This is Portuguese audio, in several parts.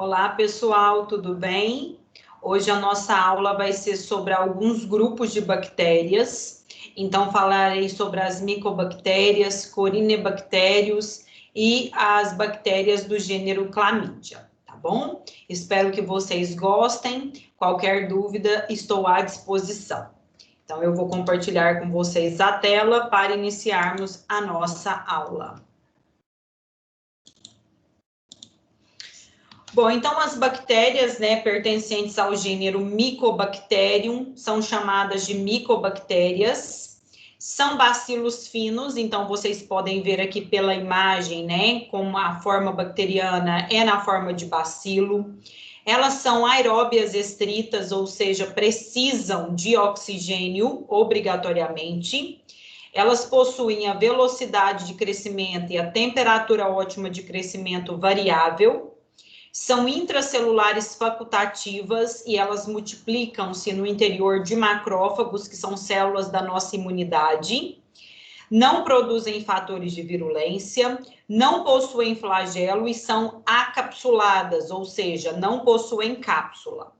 Olá, pessoal, tudo bem? Hoje a nossa aula vai ser sobre alguns grupos de bactérias. Então, falarei sobre as micobactérias, corinebactérios e as bactérias do gênero Chlamydia, tá bom? Espero que vocês gostem. Qualquer dúvida, estou à disposição. Então, eu vou compartilhar com vocês a tela para iniciarmos a nossa aula. Bom, então as bactérias, né, pertencentes ao gênero Mycobacterium, são chamadas de micobactérias, são bacilos finos, então vocês podem ver aqui pela imagem, né, como a forma bacteriana é na forma de bacilo. Elas são aeróbias estritas, ou seja, precisam de oxigênio obrigatoriamente. Elas possuem a velocidade de crescimento e a temperatura ótima de crescimento variável. São intracelulares facultativas e elas multiplicam-se no interior de macrófagos, que são células da nossa imunidade. Não produzem fatores de virulência, não possuem flagelo e são acapsuladas, ou seja, não possuem cápsula.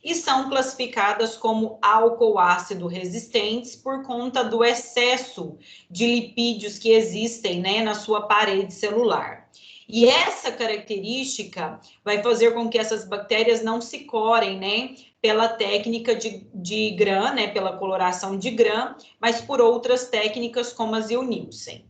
E são classificadas como álcool ácido resistentes por conta do excesso de lipídios que existem, né, na sua parede celular. E essa característica vai fazer com que essas bactérias não se corem, né, pela técnica de Gram, né, pela coloração de Gram, mas por outras técnicas como a Ziehl-Neelsen.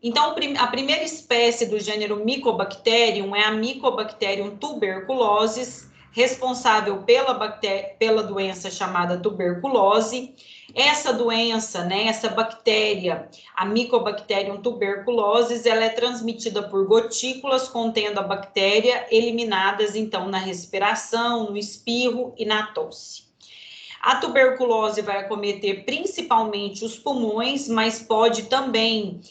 Então, a primeira espécie do gênero Mycobacterium é a Mycobacterium tuberculosis, responsável pela doença chamada tuberculose. Essa doença, né, essa bactéria, a Mycobacterium tuberculosis, ela é transmitida por gotículas contendo a bactéria, eliminadas, então, na respiração, no espirro e na tosse. A tuberculose vai acometer principalmente os pulmões, mas pode também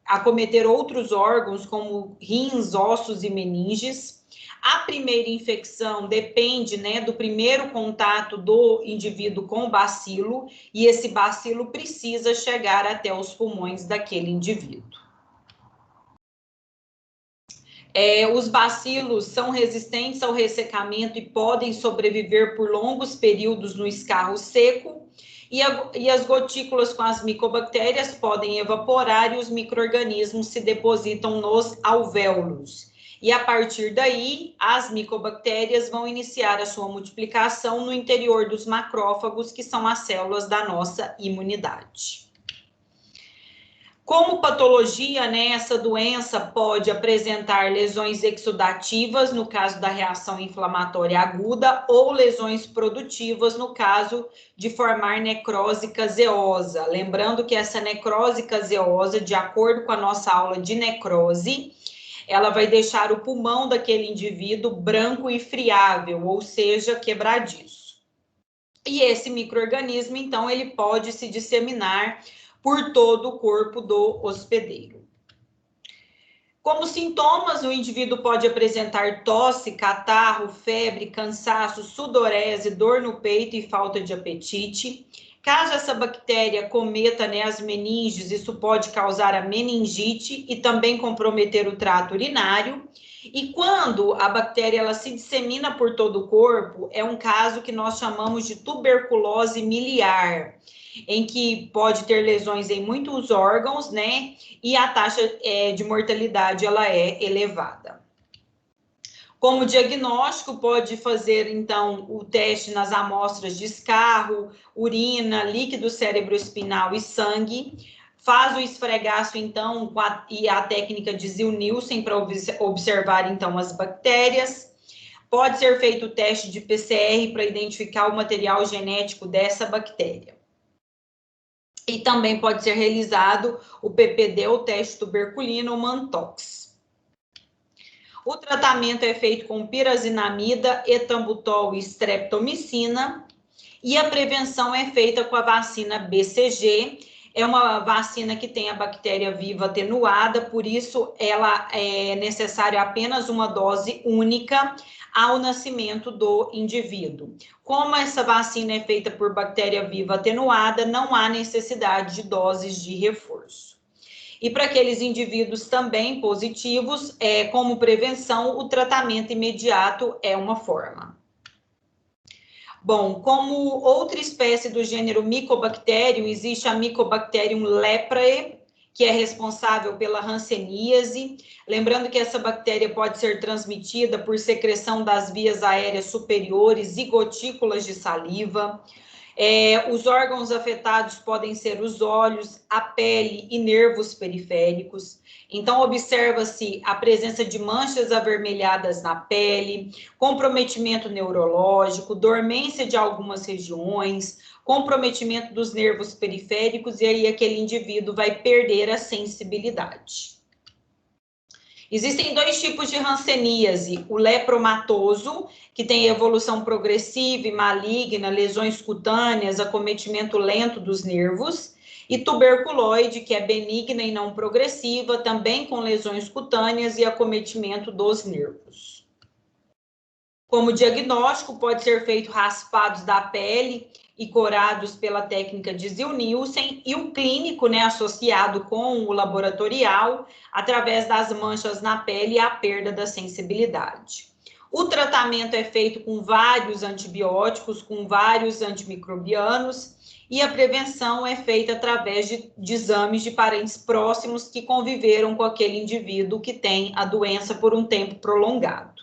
acometer outros órgãos, como rins, ossos e meninges. A primeira infecção depende, né, do primeiro contato do indivíduo com o bacilo, e esse bacilo precisa chegar até os pulmões daquele indivíduo. Os bacilos são resistentes ao ressecamento e podem sobreviver por longos períodos no escarro seco, e as gotículas com as micobactérias podem evaporar e os micro-organismos se depositam nos alvéolos. E a partir daí, as micobactérias vão iniciar a sua multiplicação no interior dos macrófagos, que são as células da nossa imunidade. Como patologia, né, essa doença pode apresentar lesões exudativas, no caso da reação inflamatória aguda, ou lesões produtivas, no caso de formar necrose caseosa. Lembrando que essa necrose caseosa, de acordo com a nossa aula de necrose, ela vai deixar o pulmão daquele indivíduo branco e friável, ou seja, quebradiço. E esse micro-organismo, então, ele pode se disseminar por todo o corpo do hospedeiro. Como sintomas, o indivíduo pode apresentar tosse, catarro, febre, cansaço, sudorese, dor no peito e falta de apetite. Caso essa bactéria cometa, né, as meninges, isso pode causar a meningite e também comprometer o trato urinário. E quando a bactéria ela se dissemina por todo o corpo, é um caso que nós chamamos de tuberculose miliar, em que pode ter lesões em muitos órgãos, né? E a taxa de mortalidade ela é elevada. Como diagnóstico, pode fazer, então, o teste nas amostras de escarro, urina, líquido cerebroespinal e sangue. Faz o esfregaço, então, e a técnica de Ziehl-Neelsen para observar, então, as bactérias. Pode ser feito o teste de PCR para identificar o material genético dessa bactéria. E também pode ser realizado o PPD, o teste tuberculino, ou Mantox. O tratamento é feito com pirazinamida, etambutol e streptomicina, e a prevenção é feita com a vacina BCG. É uma vacina que tem a bactéria viva atenuada, por isso ela é necessária apenas uma dose única ao nascimento do indivíduo. Como essa vacina é feita por bactéria viva atenuada, não há necessidade de doses de reforço. E para aqueles indivíduos também positivos, como prevenção, o tratamento imediato é uma forma. Bom, como outra espécie do gênero Mycobacterium, existe a Mycobacterium leprae, que é responsável pela hanseníase. Lembrando que essa bactéria pode ser transmitida por secreção das vias aéreas superiores e gotículas de saliva. Os órgãos afetados podem ser os olhos, a pele e nervos periféricos. Então, observa-se a presença de manchas avermelhadas na pele, comprometimento neurológico, dormência de algumas regiões, comprometimento dos nervos periféricos, e aí aquele indivíduo vai perder a sensibilidade. Existem dois tipos de hanseníase, o lepromatoso, que tem evolução progressiva e maligna, lesões cutâneas, acometimento lento dos nervos, e tuberculoide, que é benigna e não progressiva, também com lesões cutâneas e acometimento dos nervos. Como diagnóstico, pode ser feito raspados da pele e corados pela técnica de Ziehl-Neelsen, e o clínico, associado com o laboratorial, através das manchas na pele e a perda da sensibilidade. O tratamento é feito com vários antibióticos, com vários antimicrobianos, e a prevenção é feita através de exames de parentes próximos que conviveram com aquele indivíduo que tem a doença por um tempo prolongado.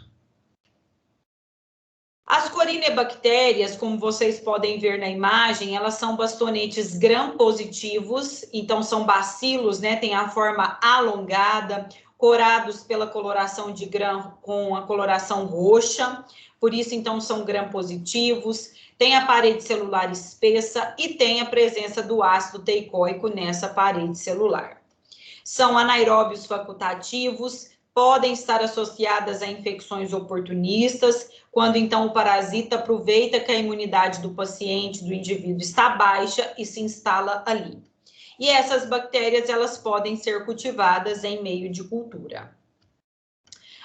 As corinebactérias, como vocês podem ver na imagem, elas são bastonetes gram-positivos, então são bacilos, tem a forma alongada, corados pela coloração de gram com a coloração roxa, por isso então são gram-positivos, tem a parede celular espessa e tem a presença do ácido teicoico nessa parede celular. São anaeróbios facultativos, podem estar associadas a infecções oportunistas, quando então o parasita aproveita que a imunidade do paciente, do indivíduo, está baixa e se instala ali. E essas bactérias, elas podem ser cultivadas em meio de cultura.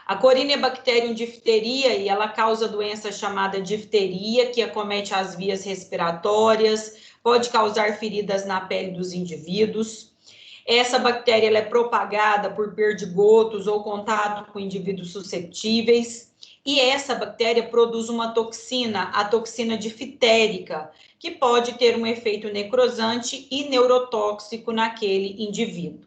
A Corynebacterium diphtheriae, ela causa doença chamada difteria, que acomete as vias respiratórias, pode causar feridas na pele dos indivíduos. Essa bactéria ela é propagada por perdigotos ou contato com indivíduos susceptíveis. E essa bactéria produz uma toxina, a toxina diftérica, que pode ter um efeito necrosante e neurotóxico naquele indivíduo.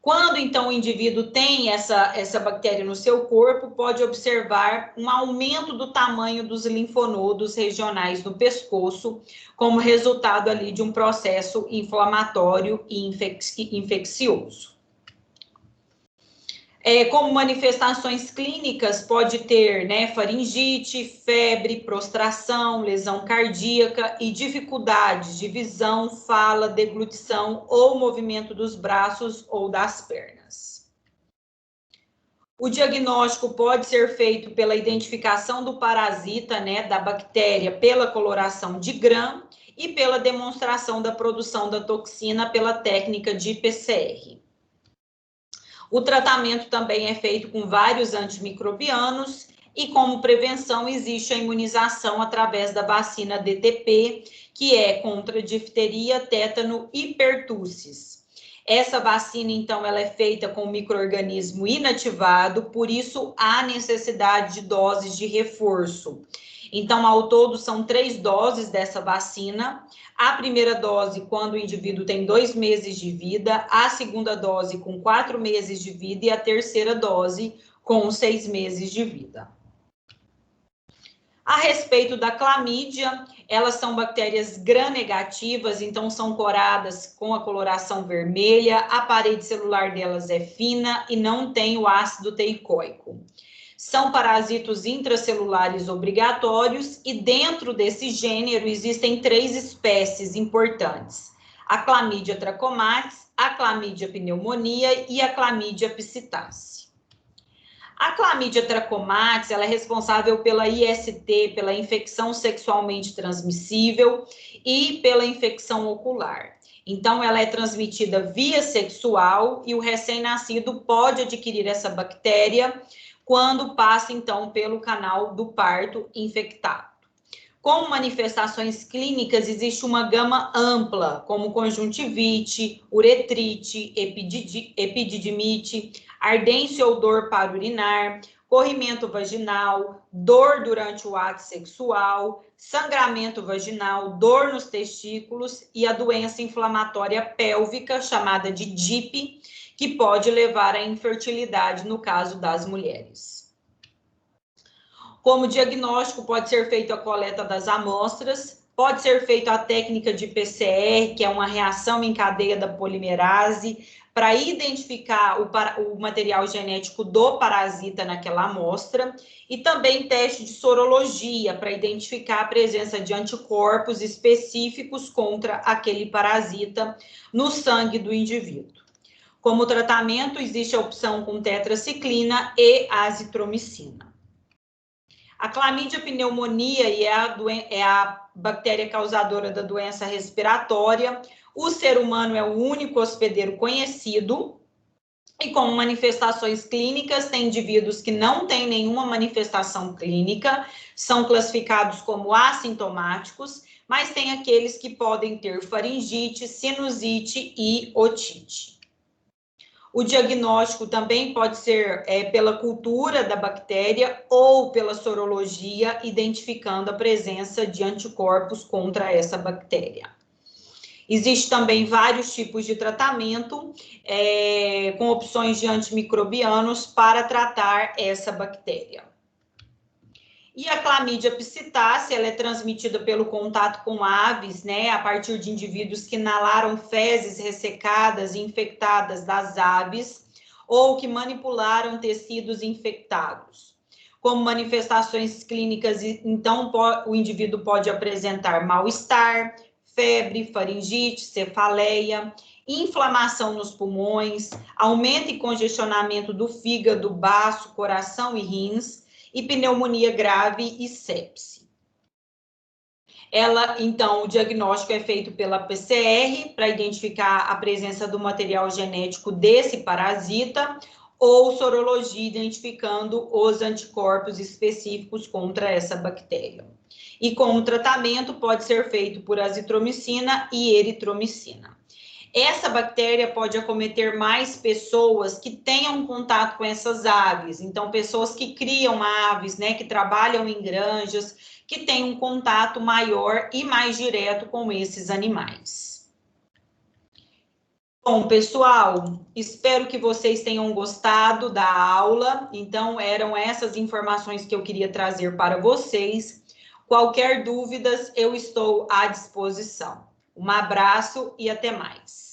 Quando, então, o indivíduo tem essa bactéria no seu corpo, pode observar um aumento do tamanho dos linfonodos regionais do pescoço, como resultado ali de um processo inflamatório e infeccioso. Como manifestações clínicas, pode ter faringite, febre, prostração, lesão cardíaca e dificuldades de visão, fala, deglutição ou movimento dos braços ou das pernas. O diagnóstico pode ser feito pela identificação do parasita, da bactéria, pela coloração de gram e pela demonstração da produção da toxina pela técnica de PCR. O tratamento também é feito com vários antimicrobianos e, como prevenção, existe a imunização através da vacina DTP, que é contra difteria, tétano e pertussis. Essa vacina, então, ela é feita com micro-organismo inativado, por isso há necessidade de doses de reforço. Então, ao todo, são 3 doses dessa vacina. A primeira dose, quando o indivíduo tem 2 meses de vida, a segunda dose com 4 meses de vida e a terceira dose com 6 meses de vida. A respeito da clamídia, elas são bactérias gram-negativas, então são coradas com a coloração vermelha, a parede celular delas é fina e não tem o ácido teicoico. São parasitos intracelulares obrigatórios e dentro desse gênero existem 3 espécies importantes: a Chlamydia trachomatis, a Chlamydia pneumoniae e a Chlamydia psittaci. A Chlamydia trachomatis, ela é responsável pela IST, pela infecção sexualmente transmissível e pela infecção ocular. Então, ela é transmitida via sexual e o recém-nascido pode adquirir essa bactéria quando passa, então, pelo canal do parto infectado. Com manifestações clínicas, existe uma gama ampla, como conjuntivite, uretrite, epididimite, ardência ou dor para urinar, corrimento vaginal, dor durante o ato sexual, sangramento vaginal, dor nos testículos e a doença inflamatória pélvica, chamada de DIP, que pode levar à infertilidade no caso das mulheres. Como diagnóstico, pode ser feita a coleta das amostras, pode ser feita a técnica de PCR, que é uma reação em cadeia da polimerase, para identificar o material genético do parasita naquela amostra, e também teste de sorologia, para identificar a presença de anticorpos específicos contra aquele parasita no sangue do indivíduo. Como tratamento, existe a opção com tetraciclina e azitromicina. A clamídia pneumonia é a bactéria causadora da doença respiratória. O ser humano é o único hospedeiro conhecido. E como manifestações clínicas, tem indivíduos que não têm nenhuma manifestação clínica, são classificados como assintomáticos, mas tem aqueles que podem ter faringite, sinusite e otite. O diagnóstico também pode ser pela cultura da bactéria ou pela sorologia, identificando a presença de anticorpos contra essa bactéria. Existem também vários tipos de tratamento, com opções de antimicrobianos para tratar essa bactéria. E a clamídia psittace, ela é transmitida pelo contato com aves, né, a partir de indivíduos que inalaram fezes ressecadas e infectadas das aves, ou que manipularam tecidos infectados. Como manifestações clínicas, então, o indivíduo pode apresentar mal-estar, febre, faringite, cefaleia, inflamação nos pulmões, aumento e congestionamento do fígado, baço, coração e rins, e pneumonia grave e sepse. Então, o diagnóstico é feito pela PCR para identificar a presença do material genético desse parasita, ou sorologia identificando os anticorpos específicos contra essa bactéria. E como tratamento pode ser feito por azitromicina e eritromicina. Essa bactéria pode acometer mais pessoas que tenham contato com essas aves. Então, pessoas que criam aves, né, que trabalham em granjas, que têm um contato maior e mais direto com esses animais. Bom, pessoal, espero que vocês tenham gostado da aula. Então, eram essas informações que eu queria trazer para vocês. Qualquer dúvidas, eu estou à disposição. Um abraço e até mais.